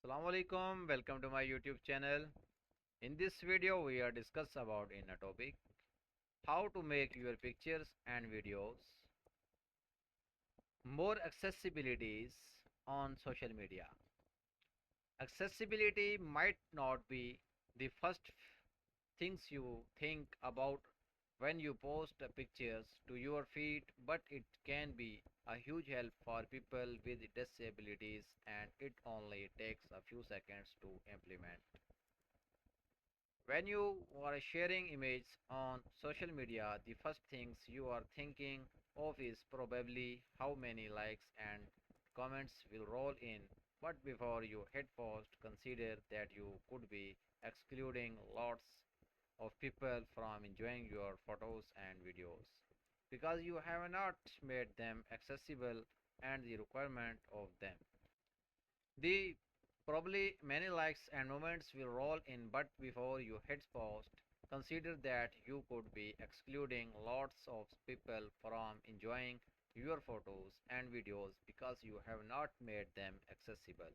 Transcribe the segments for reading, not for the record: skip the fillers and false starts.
Assalamu alaikum, welcome to my YouTube channel. In this video we are discuss about in a topic how to make your pictures and videos more accessibilities on social media. Accessibility might not be the first things you think about when you post pictures to your feed, but it can be a huge help for people with disabilities and it only takes a few seconds to implement. When you are sharing images on social media, the first things you are thinking of is probably how many likes and comments will roll in. But before you hit post, consider that you could be excluding lots of people from enjoying your photos and videos because you have not made them accessible and the requirement of them. The probably many likes and moments will roll in, but before you hit post, consider that you could be excluding lots of people from enjoying your photos and videos because you have not made them accessible.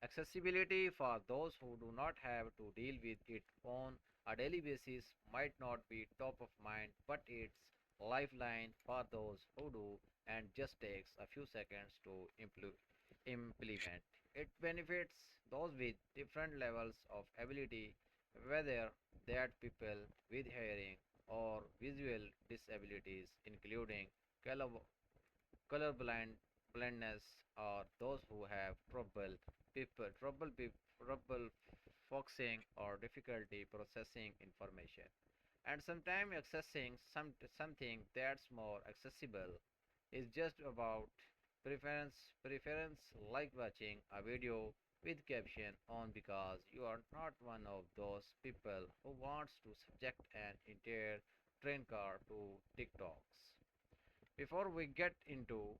Accessibility for those who do not have to deal with it on a daily basis might not be top of mind, but it's lifeline for those who do and just takes a few seconds to implement. It benefits those with different levels of ability, whether that people with hearing or visual disabilities, including color color blindness or those who have trouble focusing or difficulty processing information, and sometimes accessing something that's more accessible is just about preference like watching a video with caption on because you are not one of those people who wants to subject an entire train car to TikToks. Before we get into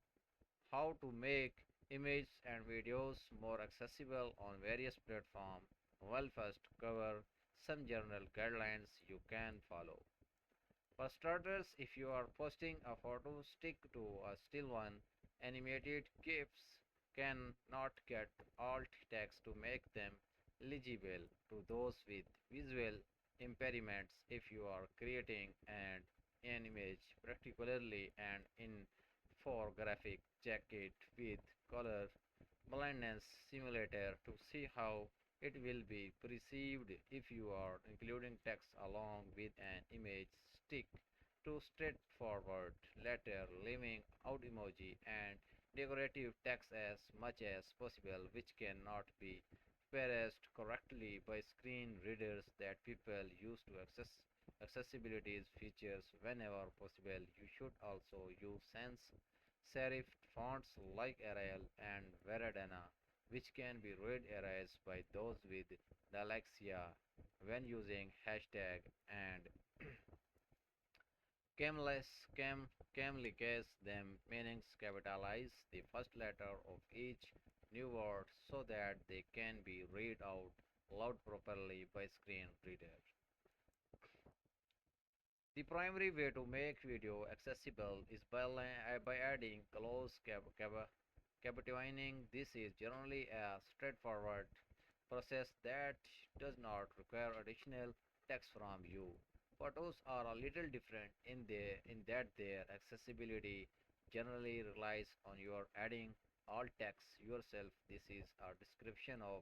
how to make images and videos more accessible on various platforms, we'll first cover some general guidelines you can follow. For starters, if you are posting a photo, stick to a still one. Animated GIFs cannot get alt text to make them legible to those with visual impairments. If you are creating an image, particularly an infographic, check it with color blindness simulator to see how it will be perceived. If you are including text along with an image, stick to straightforward letter, leaving out emoji and decorative text as much as possible, which cannot be parsed correctly by screen readers that people use to access accessibility features whenever possible. You should also use sans serif fonts like Arial and Veradana, which can be read erased by those with dyslexia when using hashtag and Camless cam camlicase them meanings capitalize the first letter of each new word so that they can be read out loud properly by screen reader. The primary way to make video accessible is by adding close captioning. This is generally a straightforward process that does not require additional text from you. Photos are a little different in that their accessibility generally relies on your adding all text yourself. This is a description of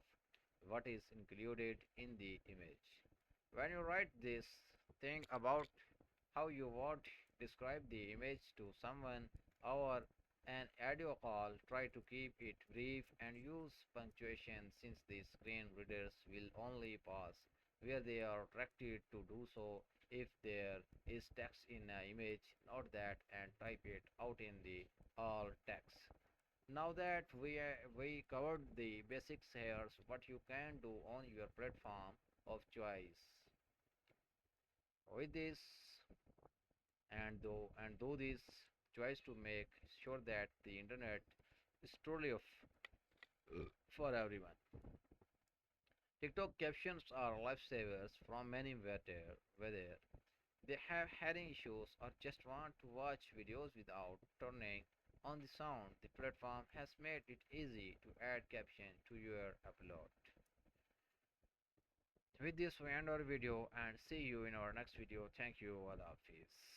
what is included in the image. When you write this, think about how you would describe the image to someone over an audio call. Try to keep it brief and use punctuation since the screen readers will only pause where they are directed to do so. If there is text in an image, note that and type it out in the all text. Now that we covered the basics, here's what you can do on your platform of choice. With this and do this choice to make sure that the internet is truly for everyone. TikTok captions are lifesavers from many whether they have hearing issues or just want to watch videos without turning on the sound, the platform has made it easy to add caption to your upload. With this we end our video and see you in our next video. Thank you. Allah Hafiz.